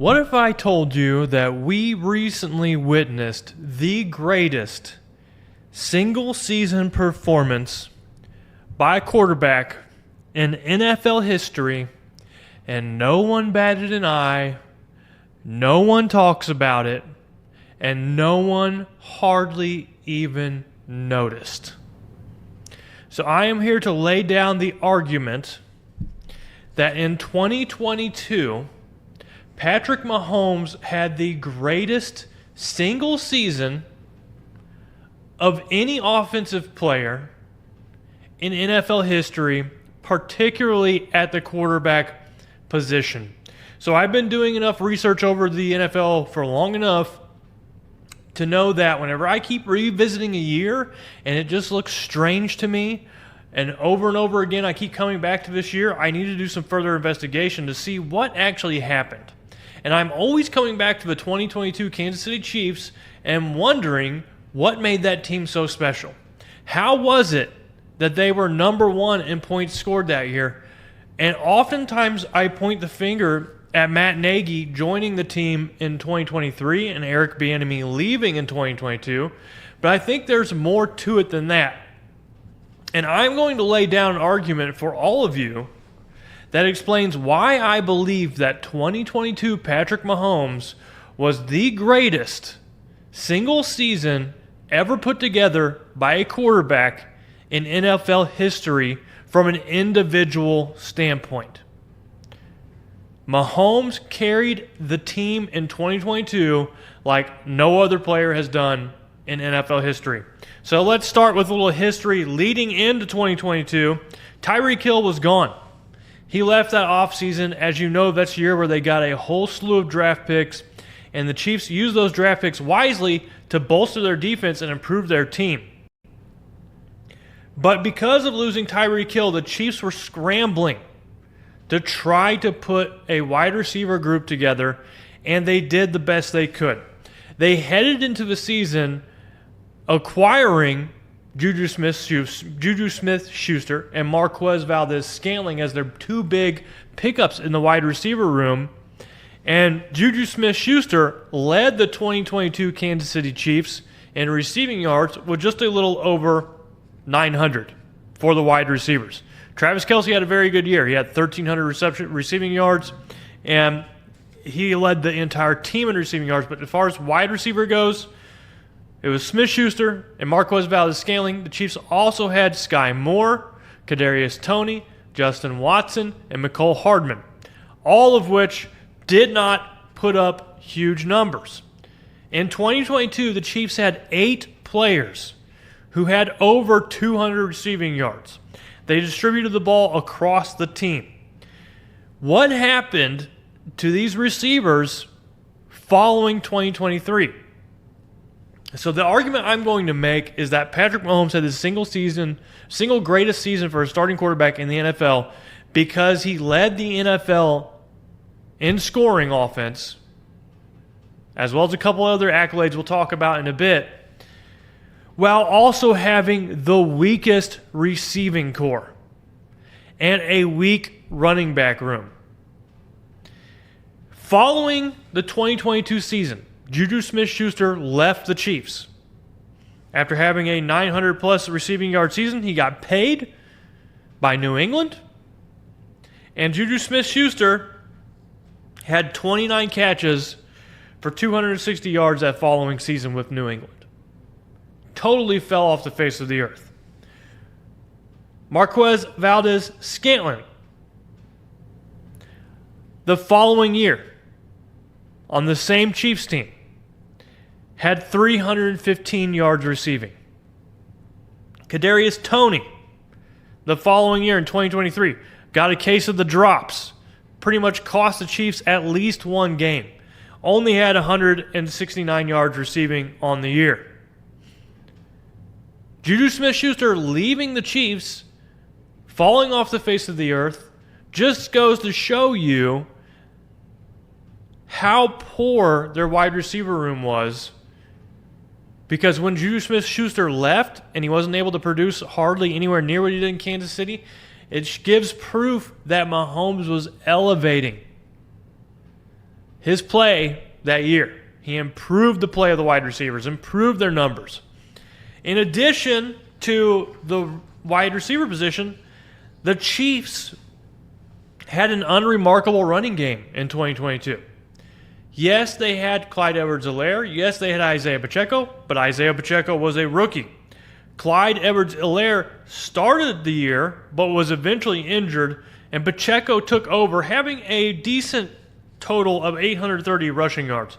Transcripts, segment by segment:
What if I told you that we recently witnessed the greatest single-season performance by a quarterback in NFL history, and no one batted an eye, no one talks about it, and no one hardly even noticed? So I am here to lay down the argument that in 2022, Patrick Mahomes had the greatest single season of any offensive player in NFL history, particularly at the quarterback position. So I've been doing enough research over the NFL for long enough to know that whenever I keep revisiting a year and it just looks strange to me, and over again I keep coming back to this year, I need to do some further investigation to see what actually happened. And I'm always coming back to the 2022 Kansas City Chiefs and wondering what made that team so special. How was it that they were number one in points scored that year? And oftentimes I point the finger at Matt Nagy joining the team in 2023 and Eric Bieniemy leaving in 2022. But I think there's more to it than that. And I'm going to lay down an argument for all of you that explains why I believe that 2022 Patrick Mahomes was the greatest single season ever put together by a quarterback in NFL history from an individual standpoint. Mahomes carried the team in 2022 like no other player has done in NFL history. So let's start with a little history leading into 2022. Tyreek Hill was gone. He left that offseason. As you know, that's the year where they got a whole slew of draft picks, and the Chiefs used those draft picks wisely to bolster their defense and improve their team. But because of losing Tyreek Hill, the Chiefs were scrambling to try to put a wide receiver group together, and they did the best they could. They headed into the season acquiring Juju Smith-Schuster and Marquez Valdes-Scantling as their two big pickups in the wide receiver room. And Juju Smith-Schuster led the 2022 Kansas City Chiefs in receiving yards with just a little over 900 for the wide receivers. Travis Kelce had a very good year. He had 1,300 receiving yards, and he led the entire team in receiving yards. But as far as wide receiver goes, it was Smith-Schuster and Marquez Valdes-Scantling. The Chiefs also had Sky Moore, Kadarius Toney, Justin Watson, and Mecole Hardman, all of which did not put up huge numbers. In 2022, the Chiefs had 8 players who had over 200 receiving yards. They distributed the ball across the team. What happened to these receivers following 2023? So the argument I'm going to make is that Patrick Mahomes had his single greatest season for a starting quarterback in the NFL because he led the NFL in scoring offense, as well as a couple other accolades we'll talk about in a bit, while also having the weakest receiving core and a weak running back room. Following the 2022 season, Juju Smith-Schuster left the Chiefs. After having a 900-plus receiving yard season, he got paid by New England. And Juju Smith-Schuster had 29 catches for 260 yards that following season with New England. Totally fell off the face of the earth. Marquez Valdes-Scantling, the following year, on the same Chiefs team, had 315 yards receiving. Kadarius Toney, the following year in 2023, got a case of the drops. Pretty much cost the Chiefs at least one game. Only had 169 yards receiving on the year. Juju Smith-Schuster leaving the Chiefs, falling off the face of the earth, just goes to show you how poor their wide receiver room was. Because when Juju Smith-Schuster left and he wasn't able to produce hardly anywhere near what he did in Kansas City, it gives proof that Mahomes was elevating his play that year. He improved the play of the wide receivers, improved their numbers. In addition to the wide receiver position, the Chiefs had an unremarkable running game in 2022. Yes, they had Clyde Edwards-Helaire. Yes, they had Isaiah Pacheco, but Isaiah Pacheco was a rookie. Clyde Edwards-Helaire started the year, but was eventually injured, and Pacheco took over, having a decent total of 830 rushing yards.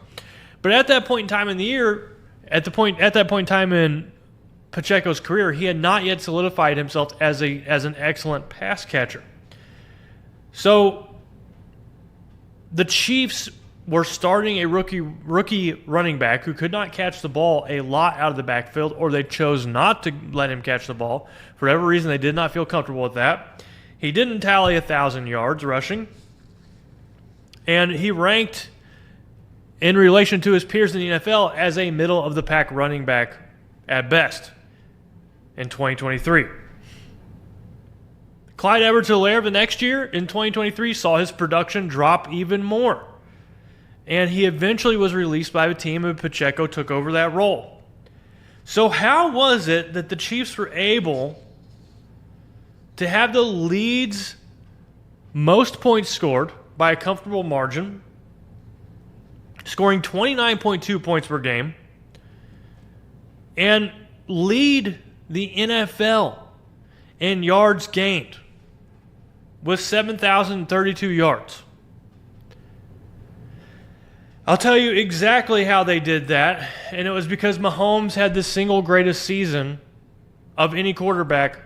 But at that point in time in the year, at that point in time in Pacheco's career, he had not yet solidified himself as an excellent pass catcher. So the Chiefs were starting a rookie running back who could not catch the ball a lot out of the backfield, or they chose not to let him catch the ball. For whatever reason, they did not feel comfortable with that. He didn't tally 1,000 yards rushing, and he ranked in relation to his peers in the NFL as a middle-of-the-pack running back at best in 2023. Clyde Edwards-Helaire the next year in 2023 saw his production drop even more, and he eventually was released by the team, and Pacheco took over that role. So how was it that the Chiefs were able to have the leads most points scored by a comfortable margin, scoring 29.2 points per game, and lead the NFL in yards gained with 7,032 yards? I'll tell you exactly how they did that, and it was because Mahomes had the single greatest season of any quarterback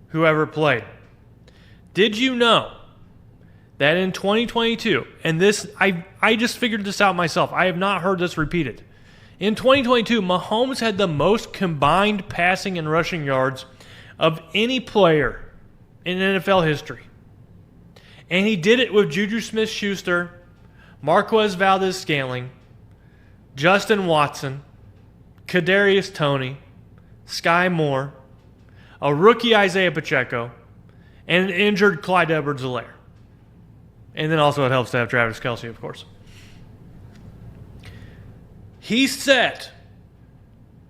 who ever played. Did you know that in 2022, and this I just figured this out myself, I have not heard this repeated. In 2022, Mahomes had the most combined passing and rushing yards of any player in NFL history. And he did it with Juju Smith-Schuster, Marquez Valdes-Scantling, Justin Watson, Kadarius Toney, Sky Moore, a rookie Isaiah Pacheco, and an injured Clyde Edwards-Helaire. And then also it helps to have Travis Kelce, of course. He set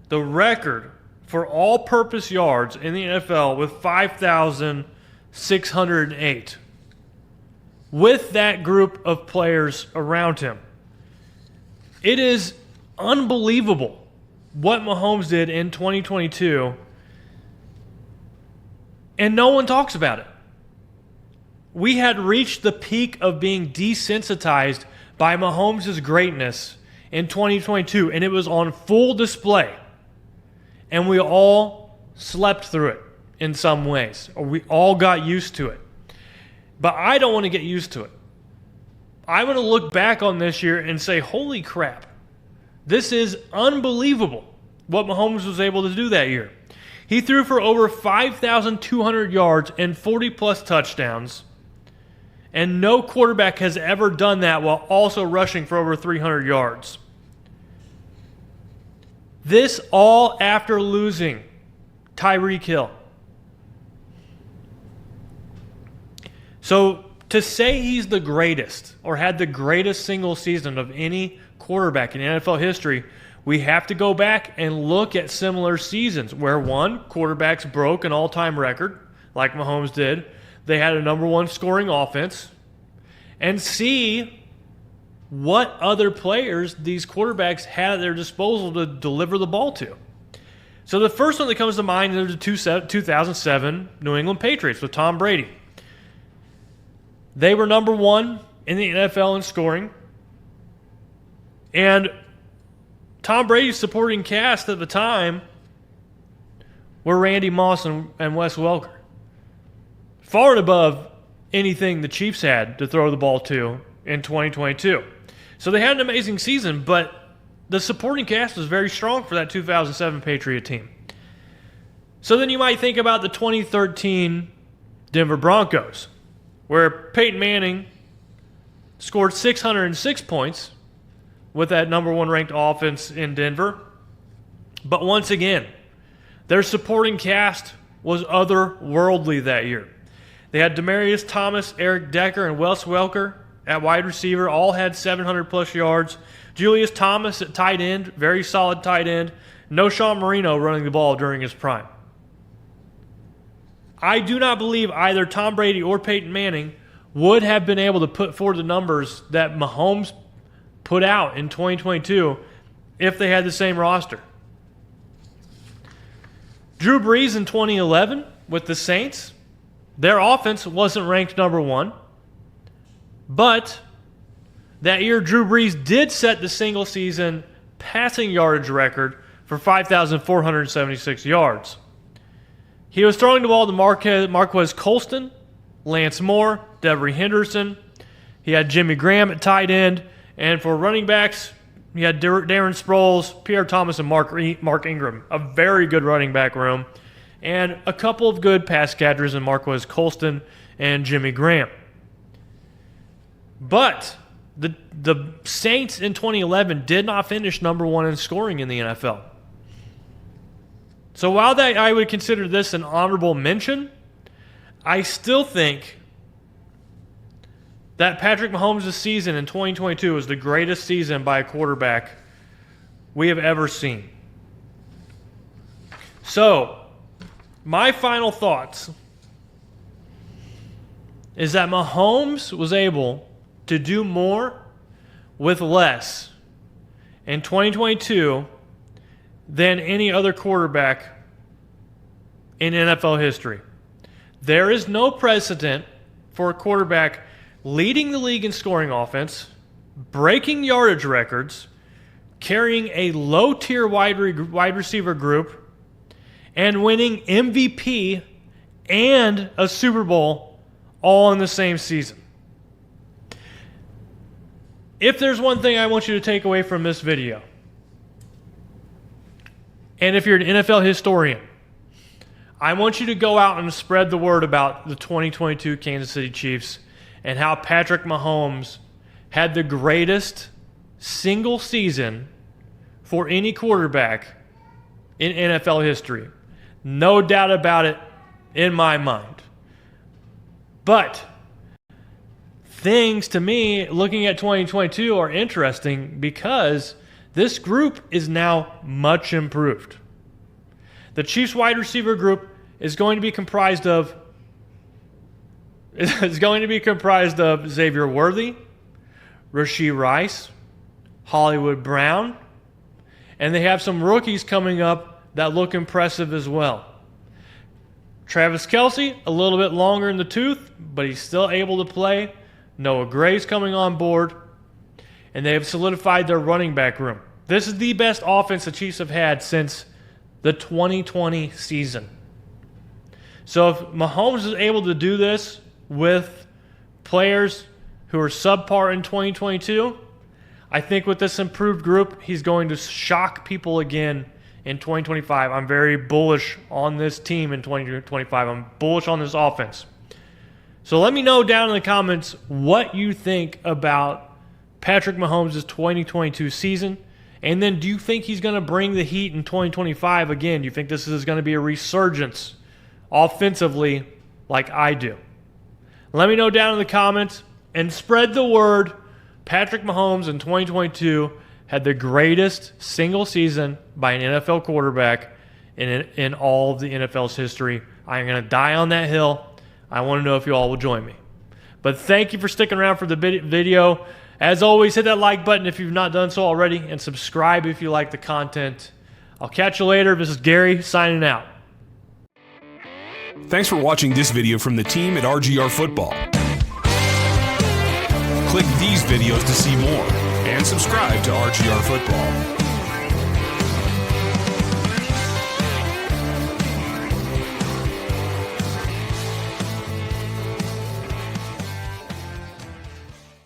the record for all-purpose yards in the NFL with 5,608. With that group of players around him. It is unbelievable what Mahomes did in 2022, and no one talks about it. We had reached the peak of being desensitized by Mahomes' greatness in 2022, and it was on full display. And we all slept through it in some ways, or we all got used to it. But I don't want to get used to it. I want to look back on this year and say, holy crap, this is unbelievable what Mahomes was able to do that year. He threw for over 5,200 yards and 40-plus touchdowns, and no quarterback has ever done that while also rushing for over 300 yards. This all after losing Tyreek Hill. So to say he's the greatest or had the greatest single season of any quarterback in NFL history, we have to go back and look at similar seasons where one, quarterbacks broke an all-time record like Mahomes did. They had a number one scoring offense. And see what other players these quarterbacks had at their disposal to deliver the ball to. So the first one that comes to mind is the 2007 New England Patriots with Tom Brady. They were number one in the NFL in scoring. And Tom Brady's supporting cast at the time were Randy Moss and Wes Welker. Far and above anything the Chiefs had to throw the ball to in 2022. So they had an amazing season, but the supporting cast was very strong for that 2007 Patriot team. So then you might think about the 2013 Denver Broncos, where Peyton Manning scored 606 points with that number one ranked offense in Denver. But once again, their supporting cast was otherworldly that year. They had Demaryius Thomas, Eric Decker, and Wes Welker at wide receiver all had 700-plus yards. Julius Thomas at tight end, very solid tight end. No Sean Marino running the ball during his prime. I do not believe either Tom Brady or Peyton Manning would have been able to put forward the numbers that Mahomes put out in 2022 if they had the same roster. Drew Brees in 2011 with the Saints, their offense wasn't ranked number 1, but that year Drew Brees did set the single-season passing yardage record for 5,476 yards. He was throwing the ball to Marquez Colston, Lance Moore, Devery Henderson. He had Jimmy Graham at tight end. And for running backs, he had Darren Sproles, Pierre Thomas, and Mark Ingram. A very good running back room. And a couple of good pass catchers in Marquez Colston and Jimmy Graham. But the Saints in 2011 did not finish number 1 in scoring in the NFL. So while I would consider this an honorable mention, I still think that Patrick Mahomes' season in 2022 is the greatest season by a quarterback we have ever seen. So, my final thoughts is that Mahomes was able to do more with less in 2022 than any other quarterback in NFL history. There is no precedent for a quarterback leading the league in scoring offense, breaking yardage records, carrying a low-tier wide receiver group, and winning MVP and a Super Bowl all in the same season. If there's one thing I want you to take away from this video, and if you're an NFL historian, I want you to go out and spread the word about the 2022 Kansas City Chiefs and how Patrick Mahomes had the greatest single season for any quarterback in NFL history. No doubt about it in my mind. But things to me, looking at 2022, are interesting because this group is now much improved. The Chiefs wide receiver group is going to be comprised of Xavier Worthy, Rashee Rice, Hollywood Brown, and they have some rookies coming up that look impressive as well. Travis Kelce, a little bit longer in the tooth, but he's still able to play. Noah Gray's coming on board, and they have solidified their running back room. This is the best offense the Chiefs have had since the 2020 season. So if Mahomes is able to do this with players who are subpar in 2022, I think with this improved group, he's going to shock people again in 2025. I'm very bullish on this team in 2025. I'm bullish on this offense. So let me know down in the comments what you think about Patrick Mahomes' 2022 season. And then do you think he's going to bring the heat in 2025 again? Do you think this is going to be a resurgence offensively like I do? Let me know down in the comments and spread the word. Patrick Mahomes in 2022 had the greatest single season by an NFL quarterback in all of the NFL's history. I'm going to die on that hill. I want to know if you all will join me. But thank you for sticking around for the video. As always, hit that like button if you've not done so already, and subscribe if you like the content. I'll catch you later. This is Gary signing out. Thanks for watching this video from the team at RGR Football. Click these videos to see more, and subscribe to RGR Football.